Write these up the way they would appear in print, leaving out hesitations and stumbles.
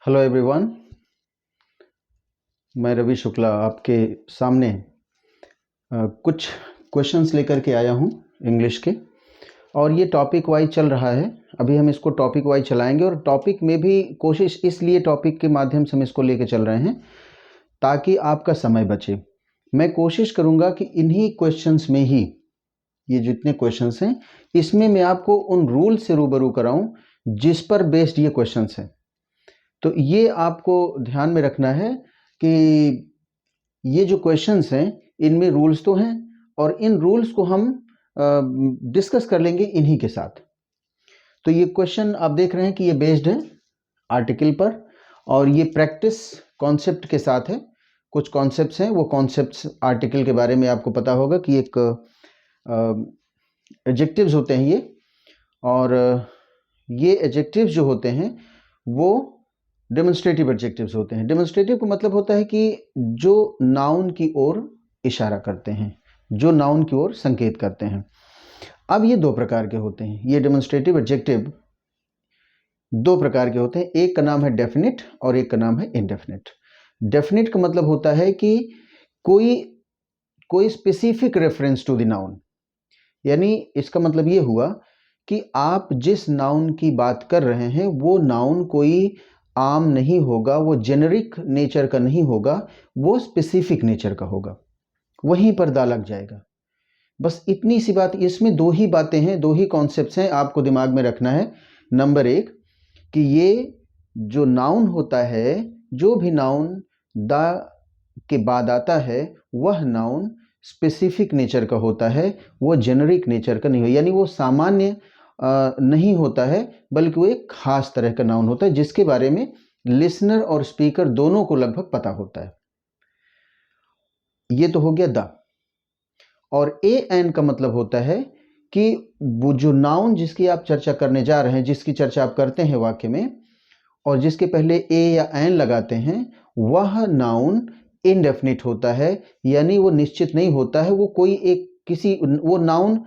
Hello everyone, मैं रवि शुक्ला आपके सामने कुछ क्वेश्चंस लेकर के आया हूं इंग्लिश के। और ये टॉपिक वाइज चल रहा है। अभी हम इसको टॉपिक वाइज चलाएंगे और टॉपिक में भी कोशिश इसलिए टॉपिक के माध्यम से हम इसको लेके चल रहे हैं ताकि आपका समय बचे। मैं कोशिश करूंगा कि इन्हीं क्वेश्चंस में ही, ये जितने क्वेश्चंस हैं इसमें मैं आपको उन रूल से रूबरू कराऊं जिस पर बेस्ड ये क्वेश्चंस हैं। तो ये आपको ध्यान में रखना है कि ये जो क्वेश्चंस हैं इनमें रूल्स तो हैं और इन रूल्स को हम डिस्कस कर लेंगे इन्हीं के साथ। तो ये क्वेश्चन आप देख रहे हैं कि ये बेस्ड है आर्टिकल पर और ये प्रैक्टिस कॉन्सेप्ट के साथ है। कुछ कॉन्सेप्ट्स हैं, वो कॉन्सेप्ट्स आर्टिकल के बारे में आपको पता होगा कि एक एडजेक्टिव्स होते हैं ये, और ये एडजेक्टिव्स जो होते हैं वो डेमोन्स्ट्रेटिव एडजेक्टिव्स होते हैं। डेमोन्स्ट्रेटिव का मतलब होता है कि जो नाउन की ओर इशारा करते हैं, जो नाउन की ओर संकेत करते हैं। अब ये दो प्रकार के होते हैं, ये डेमोन्स्ट्रेटिव एडजेक्टिव दो प्रकार के होते हैं। एक का नाम है डेफिनिट और एक का नाम है इनडेफिनिट। डेफिनिट का मतलब होता है कि कोई specific reference to the noun, यानी इसका मतलब ये हुआ कि आप जिस नाउन की बात कर रहे हैं वो नाउन कोई आम नहीं होगा, वो जेनरिक नेचर का नहीं होगा, वो स्पेसिफिक नेचर का होगा। वहीं पर दा लग जाएगा। बस इतनी सी बात। इसमें दो ही बातें हैं, दो ही कॉन्सेप्ट्स हैं, आपको दिमाग में रखना है। नंबर एक कि ये जो नाउन होता है, जो भी नाउन दा के बाद आता है वह नाउन स्पेसिफिक नेचर का होता है, वो जेनरिक नेचर का नहीं हो, यानी वो सामान्य नहीं होता है, बल्कि वो एक खास तरह का नाउन होता है जिसके बारे में लिसनर और स्पीकर दोनों को लगभग पता होता है। ये तो हो गया द। और ए एन का मतलब होता है कि वो जो नाउन जिसकी आप चर्चा करने जा रहे हैं, जिसकी चर्चा आप करते हैं वाक्य में, और जिसके पहले ए या एन लगाते हैं, वह नाउन इनडेफिनिट होता है, यानी वो निश्चित नहीं होता है। वो कोई वो नाउन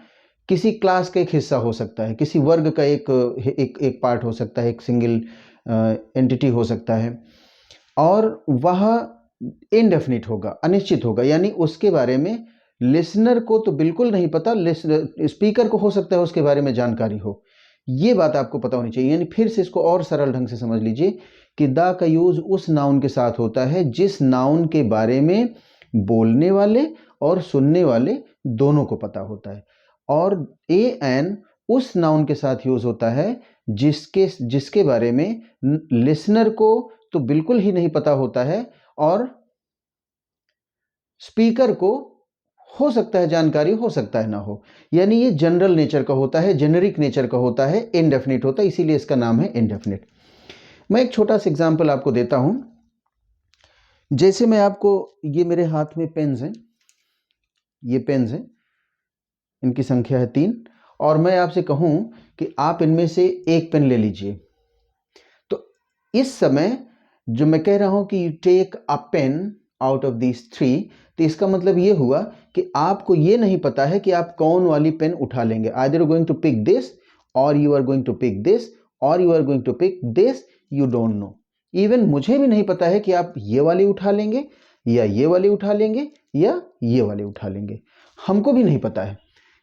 किसी क्लास का एक हिस्सा हो सकता है, किसी वर्ग का एक पार्ट हो सकता है, एक सिंगल एंटिटी हो सकता है, और वह इनडेफिनिट होगा, अनिश्चित होगा, यानी उसके बारे में लिसनर को तो बिल्कुल नहीं पता, स्पीकर को हो सकता है उसके बारे में जानकारी हो। ये बात आपको पता होनी चाहिए। यानी फिर से इसको और सरल ढंग से समझ लीजिए कि द का यूज उस नाउन के साथ होता है जिस नाउन के बारे में बोलने वाले और सुनने वाले दोनों को पता होता है, और ए एन उस नाउन के साथ यूज होता है जिसके बारे में लिसनर को तो बिल्कुल ही नहीं पता होता है और स्पीकर को हो सकता है जानकारी, हो सकता है ना हो। यानी ये जनरल नेचर का होता है, जेनरिक नेचर का होता है, इनडेफिनिट होता है, इसीलिए इसका नाम है इनडेफिनिट। मैं एक छोटा सा एग्जांपल आपको देता हूं। जैसे मैं आपको, ये मेरे हाथ में पेन्स हैं, ये पेन्स हैं, इनकी संख्या है 3, और मैं आपसे कहूं कि आप इनमें से एक पेन ले लीजिए, तो इस समय जो मैं कह रहा हूं कि you take a pen out of these 3, तो इसका मतलब ये हुआ कि आपको ये नहीं पता है कि आप कौन वाली पेन उठा लेंगे। Either you going to pick this और you are going to pick this और you are going to pick this, you don't know. Even मुझे भी नहीं पता है कि आप ये वाली उठा लेंगे या ये वाली उठा लेंगे या ये वाली उठा लेंगे, हमको भी नहीं पता है।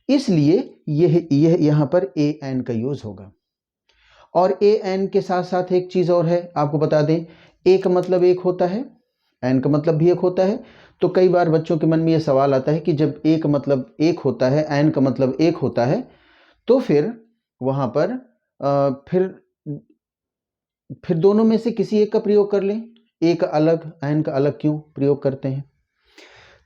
इसलिए यह यहां पर ए एन का यूज होगा। और ए एन के साथ साथ एक चीज और है, आपको बता दें, ए का मतलब एक होता है, एन का मतलब भी एक होता है। तो कई बार बच्चों के मन में यह सवाल आता है कि जब ए का मतलब एक होता है, एन का मतलब एक होता है, तो फिर वहां पर फिर दोनों में से किसी एक का प्रयोग कर लें, ए का अलग एन का अलग क्यों प्रयोग करते हैं?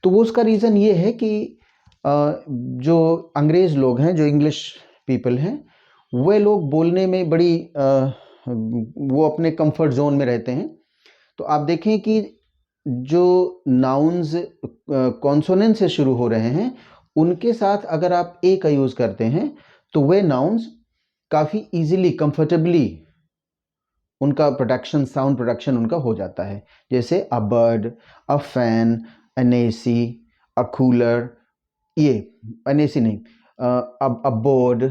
तो वो उसका रीजन ये है कि जो अंग्रेज लोग हैं, जो इंग्लिश पीपल हैं, वे लोग बोलने में बड़ी वो अपने कंफर्ट जोन में रहते हैं। तो आप देखें कि जो नाउन्स कॉन्सोनेंट से शुरू हो रहे हैं, उनके साथ अगर आप ए का यूज करते हैं तो वे नाउन्स काफी इजीली, कंफर्टेबली उनका प्रोडक्शन, साउंड प्रोडक्शन उनका हो जाता है। जैसे a bird, a fan, an AC, a cooler, ये एन एसी नहीं, अ बोर्ड,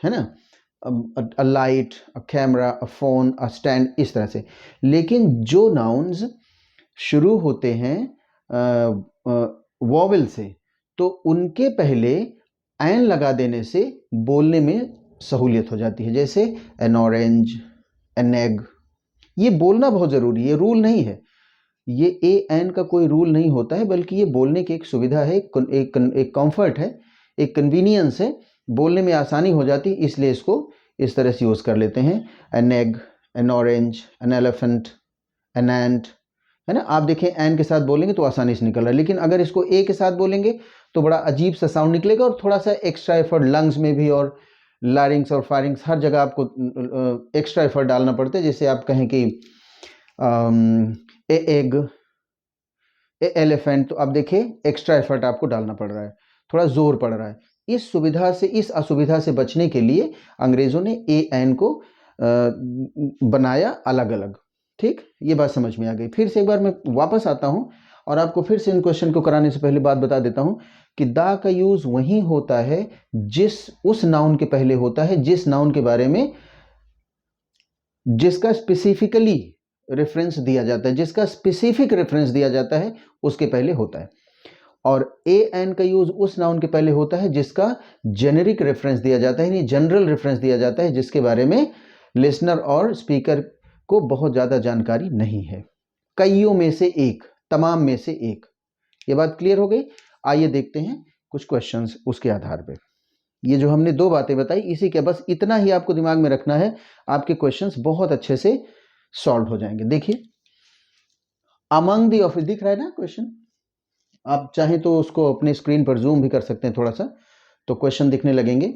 है ना, a light, a camera, a phone, a stand, इस तरह से। लेकिन जो नाउन्स शुरू होते हैं वॉवेल से, तो उनके पहले एन लगा देने से बोलने में सहूलियत हो जाती है। जैसे एन ऑरेंज, एन एग, ये बोलना बहुत ज़रूरी है, रूल नहीं है। ये ए एन का कोई रूल नहीं होता है, बल्कि ये बोलने की एक सुविधा है, एक कंफर्ट है, एक कन्वीनियंस है, बोलने में आसानी हो जाती है, इसलिए इसको इस तरह से यूज़ कर लेते हैं। An egg, N orange, an elephant, an ant, है ना। आप देखें एन के साथ बोलेंगे तो आसानी से निकल रहा है, लेकिन अगर इसको ए के साथ बोलेंगे तो बड़ा अजीब सा साउंड निकलेगा, और थोड़ा सा एक्स्ट्रा एफर्ट लंग्स में भी, और लारिंग्स और फारिंग्स हर जगह आपको एक्स्ट्रा एफर्ट डालना पड़ता है। जैसे आप कहें कि ए एग, ए एलिफेंट, तो आप देखिए एक्स्ट्रा एफर्ट आपको डालना पड़ रहा है, थोड़ा जोर पड़ रहा है। इस सुविधा से, इस असुविधा से बचने के लिए अंग्रेजों ने ए एन को बनाया अलग अलग। ठीक, ये बात समझ में आ गई। फिर से एक बार मैं वापस आता हूं और आपको फिर से इन क्वेश्चन को कराने से पहले बात बता देता हूं कि दा का यूज वही होता है जिस उस नाउन के पहले होता है जिस नाउन के बारे में, जिसका स्पेसिफिकली रेफरेंस दिया जाता है, जिसका स्पेसिफिक रेफरेंस दिया जाता है उसके पहले होता है। और ए एन का यूज उस नाउन के पहले होता है जिसका जेनेरिक रेफरेंस दिया जाता है, यानी जनरल रेफरेंस दिया जाता है, जिसके बारे में लिसनर और स्पीकर को बहुत ज्यादा जानकारी नहीं है। कईयों में से एक, तमाम में से एक। ये बात क्लियर हो गई। आइए देखते हैं कुछ क्वेश्चंस उसके आधार पे। ये जो हमने दो बातें बताई, इसी के बस इतना ही आपको दिमाग में रखना है, आपके क्वेश्चंस बहुत अच्छे से सॉल्व हो जाएंगे। देखिए, अमंग द ऑफिस, दिख रहा है ना क्वेश्चन? आप चाहें तो उसको अपने स्क्रीन पर जूम भी कर सकते हैं थोड़ा सा, तो क्वेश्चन दिखने लगेंगे।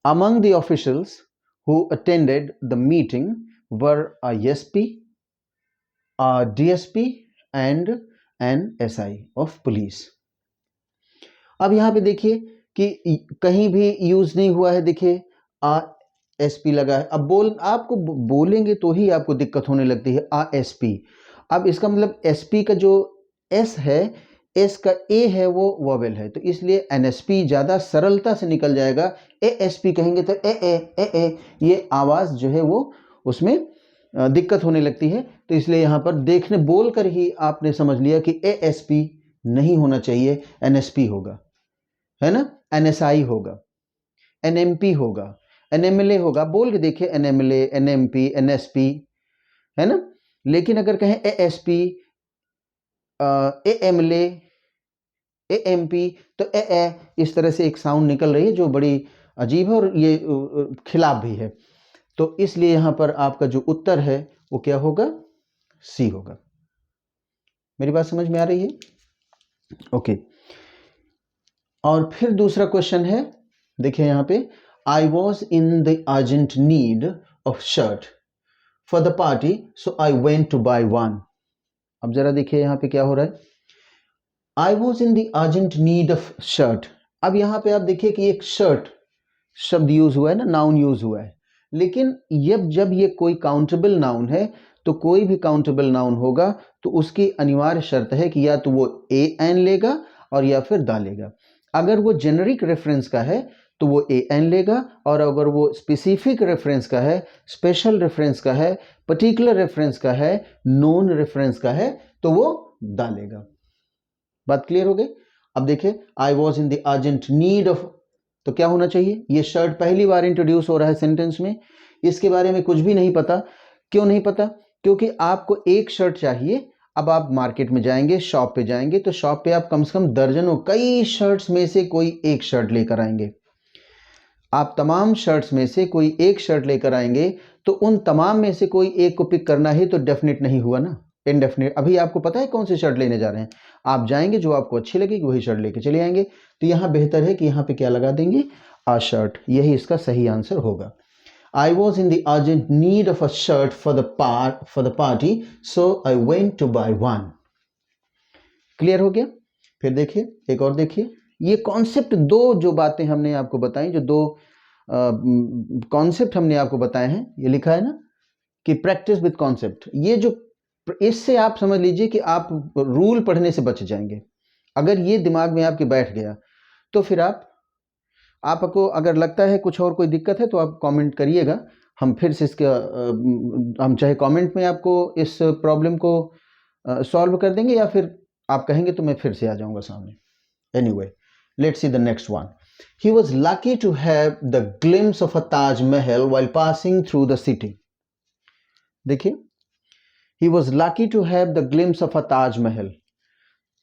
Among the officials who attended the meeting were a SP, a DSP and an SI of police. अब यहां पे देखिए कि कहीं भी यूज नहीं हुआ है, देखिए आ एसपी लगा है। अब आपको बोलेंगे तो ही आपको दिक्कत होने लगती है, आ एसपी। अब इसका मतलब एसपी का जो एस है, एस का ए है, वो वॉवेल है, तो इसलिए एनएसपी ज्यादा सरलता से निकल जाएगा। एएसपी कहेंगे तो ए, ये आवाज जो है वो उसमें दिक्कत होने लगती है। तो इसलिए यहां पर देखने बोल कर ही आपने समझ लिया कि एएसपी नहीं होना चाहिए, एनएसपी होगा, है ना। एनएसआई होगा, एनएमपी होगा, एनएमएलए होगा। बोल के देखिए, एनएमएलए, एनएमपी, एनएसपी, है ना। लेकिन अगर कहें एएसपी, एएमएलए, एएमपी, तो ए इस तरह से एक साउंड निकल रही है जो बड़ी अजीब है, और ये खिलाफ भी है। तो इसलिए यहां पर आपका जो उत्तर है वो क्या होगा? सी होगा। मेरी बात समझ में आ रही है? ओके। और फिर दूसरा क्वेश्चन है, देखिए यहां पे, I was in the urgent need of shirt for the party so I went to buy one. अब जरा देखिए यहां पे क्या हो रहा है, I was in the urgent need of shirt. अब यहां पे आप देखिए कि एक शर्ट शब्द यूज हुआ है ना, नाउन यूज हुआ है। लेकिन जब ये कोई काउंटेबल नाउन है, तो कोई भी काउंटेबल नाउन होगा तो उसकी अनिवार्य शर्त है कि या तो वो ए एन लेगा और या फिर दा लेगा। अगर वो जेनरिक रेफरेंस का है तो वो ए एन लेगा, और अगर वो स्पेसिफिक रेफरेंस का है, स्पेशल रेफरेंस का है, पर्टिकुलर रेफरेंस का है, नोन रेफरेंस का है, तो वो दा लेगा। बात क्लियर हो गई? अब देखिए, आई was in the urgent need of, तो क्या होना चाहिए? ये शर्ट पहली बार इंट्रोड्यूस हो रहा है सेंटेंस में, इसके बारे में कुछ भी नहीं पता। क्यों नहीं पता? क्योंकि आपको एक शर्ट चाहिए। अब आप मार्केट में जाएंगे, शॉप पे जाएंगे, तो शॉप पे आप कम से कम दर्जनों, कई शर्ट्स में से कोई एक शर्ट लेकर आएंगे। आप तमाम शर्ट्स में से कोई एक शर्ट लेकर आएंगे, तो उन तमाम में से कोई एक को पिक करना ही तो डेफिनेट नहीं हुआ ना, इनडेफिनेट। अभी आपको पता है कौन सी शर्ट लेने जा रहे हैं, आप जाएंगे, जो आपको अच्छी लगेगी वही शर्ट लेके चले आएंगे। तो यहां बेहतर है कि यहां पे क्या लगा देंगे? A shirt. यही इसका सही आंसर होगा। I was in the urgent need of a shirt for the party so I went to buy one. Clear हो गया? फिर देखिए, एक और देखिए, ये कॉन्सेप्ट, दो जो बातें हमने आपको बताई, जो दो कॉन्सेप्ट हमने आपको बताए हैं, ये लिखा है ना कि प्रैक्टिस विद कॉन्सेप्ट। ये जो, इससे आप समझ लीजिए कि आप रूल पढ़ने से बच जाएंगे। अगर ये दिमाग में आपके बैठ गया तो फिर आप आपको अगर लगता है कुछ और कोई दिक्कत है तो आप कमेंट करिएगा, हम फिर से इसका हम चाहे कमेंट में आपको इस प्रॉब्लम को सॉल्व कर देंगे, या फिर आप कहेंगे तो मैं फिर से आ जाऊंगा सामने। Anyway, let's see the next one. He was lucky to have the glimpse of a Taj Mahal while passing through the city. देखिए, he was lucky to have the glimpse of a Taj Mahal.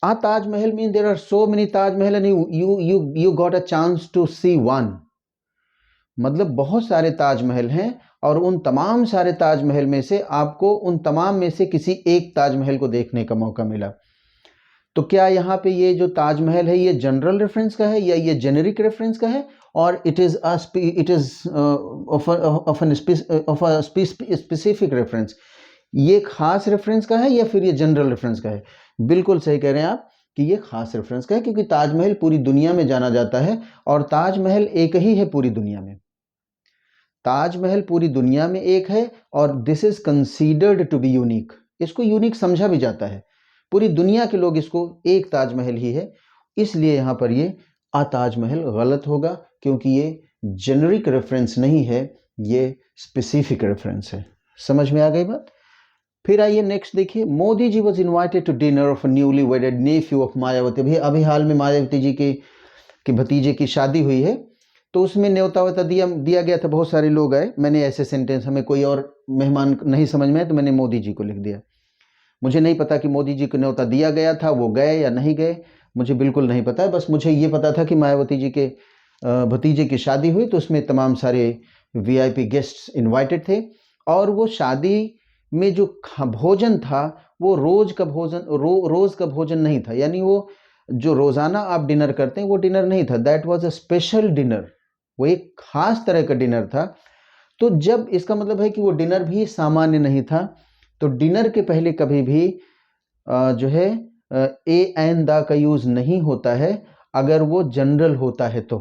A Taj Mahal means there are so many Taj Mahal and you got a chance to see one. मतलब बहुत सारे ताजमहल हैं और उन तमाम सारे ताजमहल में से आपको उन तमाम में से किसी एक ताजमहल को देखने का मौका मिला। तो क्या यहाँ पे ये जो ताजमहल है ये जनरल रेफरेंस का है या ये जेनेरिक रेफरेंस का है, और it is of a specific reference, ये खास रेफरेंस का है या फिर ये जनरल रेफरेंस का है? बिल्कुल सही कह रहे हैं आप कि ये खास रेफरेंस का है, क्योंकि ताजमहल पूरी दुनिया में जाना जाता है और ताजमहल एक ही है पूरी दुनिया में। ताजमहल पूरी दुनिया में एक है और this is considered to be unique, इसको यूनिक समझा भी जाता है। पूरी दुनिया के लोग इसको एक ताजमहल ही है, इसलिए यहां पर ये आ ताजमहल गलत होगा, क्योंकि ये जेनरिक रेफरेंस नहीं है, ये स्पेसिफिक रेफरेंस है। समझ में आ गई बात? फिर आइए नेक्स्ट देखिए। Modi ji was invited to dinner of newly wedded nephew of Mayawati. अभी हाल में मायावती जी के भतीजे की शादी हुई है, तो उसमें न्योता वोता दिया गया था, बहुत सारे लोग आए। मैंने ऐसे सेंटेंस, हमें कोई और मेहमान नहीं समझ में आए तो मैंने मोदी जी को लिख दिया। मुझे नहीं पता कि मोदी जी को न्योता दिया गया था, वो गए या नहीं गए, मुझे बिल्कुल नहीं पता है। बस मुझे ये पता था कि मायावती जी के भतीजे की शादी हुई, तो उसमें तमाम सारे वीआईपी गेस्ट्स इनवाइटेड थे, और वो शादी में जो भोजन था वो रोज का भोजन नहीं था, यानी वो जो रोजाना आप डिनर करते हैं वो डिनर नहीं था। That was a special dinner, वो एक खास तरह का डिनर था। तो जब इसका मतलब है कि वो डिनर भी सामान्य नहीं था, तो डिनर के पहले कभी भी जो है ए एन दा का यूज नहीं होता है अगर वो जनरल होता है। तो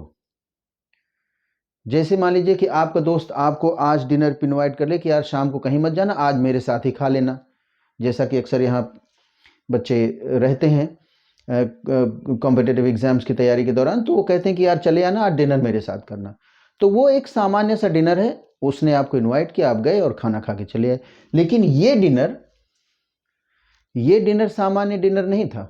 जैसे मान लीजिए कि आपका दोस्त आपको आज डिनर पे इनवाइट कर ले कि यार शाम को कहीं मत जाना, आज मेरे साथ ही खा लेना, जैसा कि अक्सर यहाँ बच्चे रहते हैं कॉम्पिटिटिव एग्जाम्स की तैयारी के दौरान, तो वो कहते हैं कि यार चले आना, आज डिनर मेरे साथ करना। तो वो एक सामान्य सा डिनर है, उसने आपको इनवाइट किया, आप गए और खाना खा के चले आए। लेकिन ये डिनर सामान्य डिनर नहीं था।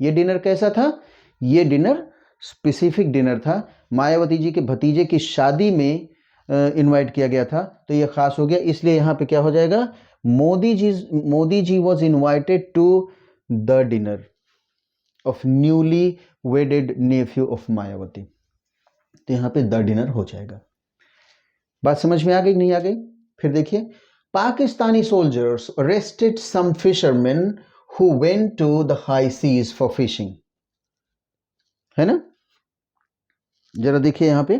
ये डिनर कैसा था? ये डिनर स्पेसिफिक डिनर था, मायावती जी के भतीजे की शादी में इनवाइट किया गया था, तो ये खास हो गया। इसलिए यहां पे क्या हो जाएगा? Modi ji was invited to the dinner of newly wedded nephew of Mayawati, तो यहां पे द डिनर हो जाएगा। बात समझ में आ गई नहीं आ गई? फिर देखिए, Pakistani soldiers arrested some fisherman who went to the high seas for fishing, है ना? जरा देखिए यहां पे,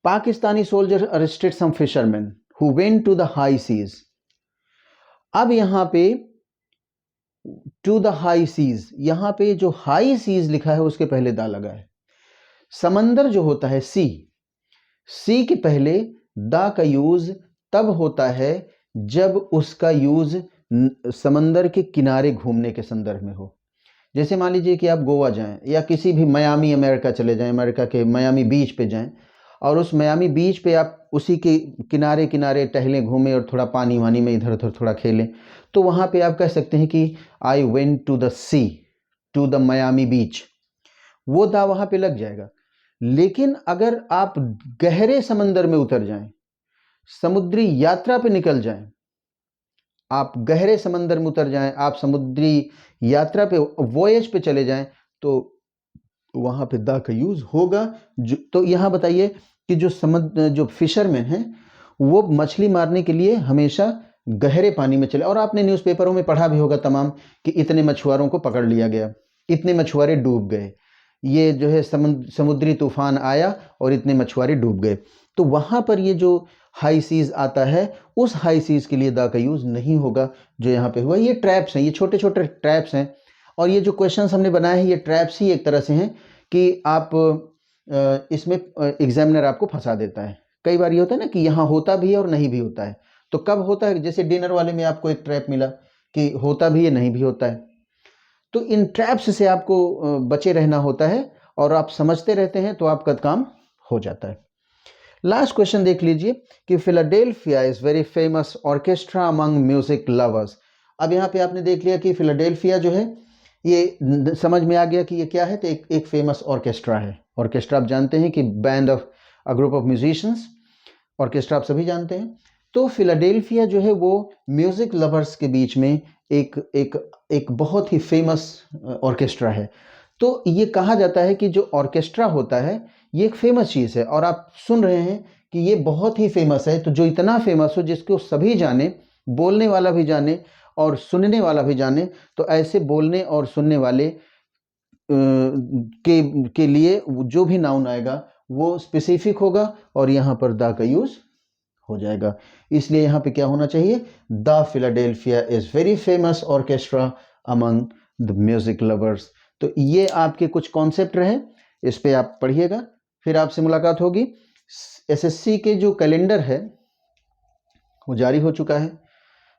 Pakistani soldier arrested some fisherman who went to the high seas. अब यहां पे टू द हाई सीज, यहां पे जो हाई सीज लिखा है उसके पहले दा लगा है। समंदर जो होता है सी के पहले दा का यूज तब होता है जब उसका यूज समंदर के किनारे घूमने के संदर्भ में हो। जैसे मान लीजिए कि आप गोवा जाएं या किसी भी मियामी अमेरिका चले जाएं, अमेरिका के मियामी बीच पे जाएं, और उस मियामी बीच पे आप उसी के किनारे किनारे टहलें, घूमें और थोड़ा पानी वानी में इधर उधर थोड़ा खेलें, तो वहाँ पे आप कह सकते हैं कि I went to the sea, to the Miami beach, वो दा वहाँ पे लग जाएगा। लेकिन अगर आप गहरे समंदर में उतर जाएं, समुद्री यात्रा पे निकल जाएं, आप गहरे समंदर में उतर जाएं, आप समुद्री यात्रा पे वॉयज पे चले जाएं, तो वहां पे दा का यूज होगा। तो यहां बताइए कि जो फिशरमैन हैं वो मछली मारने के लिए हमेशा गहरे पानी में चले, और आपने न्यूज़पेपरों में पढ़ा भी होगा तमाम कि इतने मछुआरों को पकड़ लिया गया, इतने मछुआरे डूब गए, ये जो है समुद्री तूफान आया और इतने मछुआरे डूब गए। तो वहां पर ये जो हाई सीज आता है, उस हाई सीज के लिए दा का यूज नहीं होगा जो यहाँ पे हुआ। ये ट्रैप्स हैं, ये छोटे छोटे ट्रैप्स हैं, और ये जो क्वेश्चंस हमने बनाए हैं ये ट्रैप्स ही एक तरह से हैं कि आप इसमें एग्जामिनर आपको फंसा देता है। कई बार ये होता है ना कि यहाँ होता भी है और नहीं भी होता है। तो कब होता है? जैसे डिनर वाले में आपको एक ट्रैप मिला कि होता भी है नहीं भी होता है। तो इन ट्रैप्स से आपको बचे रहना होता है, और आप समझते रहते हैं तो आपका काम हो जाता है। लास्ट क्वेश्चन देख लीजिए कि Philadelphia is very famous orchestra among music lovers. अब यहाँ पे आपने देख लिया कि फिलाडेल्फिया जो है ये समझ में आ गया कि ये क्या है, तो एक फेमस ऑर्केस्ट्रा है। ऑर्केस्ट्रा आप जानते हैं कि band of a group of musicians, orchestra आप सभी जानते हैं। तो फिलाडेल्फिया जो है वो म्यूजिक लवर्स के बीच में एक एक एक बहुत ही फेमस ऑर्केस्ट्रा है। तो ये कहा जाता है कि जो ऑर्केस्ट्रा होता है ये एक फेमस चीज़ है, और आप सुन रहे हैं कि ये बहुत ही फेमस है। तो जो इतना फेमस हो जिसको सभी जाने, बोलने वाला भी जाने और सुनने वाला भी जाने, तो ऐसे बोलने और सुनने वाले के लिए जो भी नाउन आएगा वो स्पेसिफिक होगा और यहाँ पर द का यूज हो जाएगा। इसलिए यहाँ पे क्या होना चाहिए, the Philadelphia is very famous orchestra among the music lovers. तो ये आपके कुछ कॉन्सेप्ट रहे, इस पे आप पढ़िएगा। फिर आपसे मुलाकात होगी। एसएससी के जो कैलेंडर है वो जारी हो चुका है।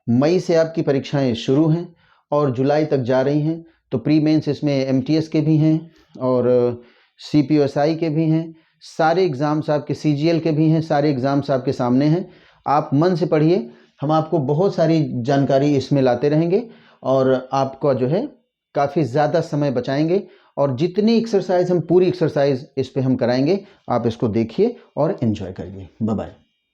मई से आपकी परीक्षाएं शुरू हैं और जुलाई तक जा रही हैं। तो प्री मेंस इसमें एमटीएस के भी हैं और सीपीओएसआई के भी हैं, सारे एग्ज़ाम्स आपके सीजीएल के भी हैं, सारे एग्ज़ाम्स आपके सामने हैं। आप मन से पढ़िए, हम आपको बहुत सारी जानकारी इसमें लाते रहेंगे और आपका जो है काफ़ी ज़्यादा समय बचाएंगे। और जितनी एक्सरसाइज हम पूरी एक्सरसाइज इस पे हम कराएंगे, आप इसको देखिए और एंजॉय करिए। Bye bye.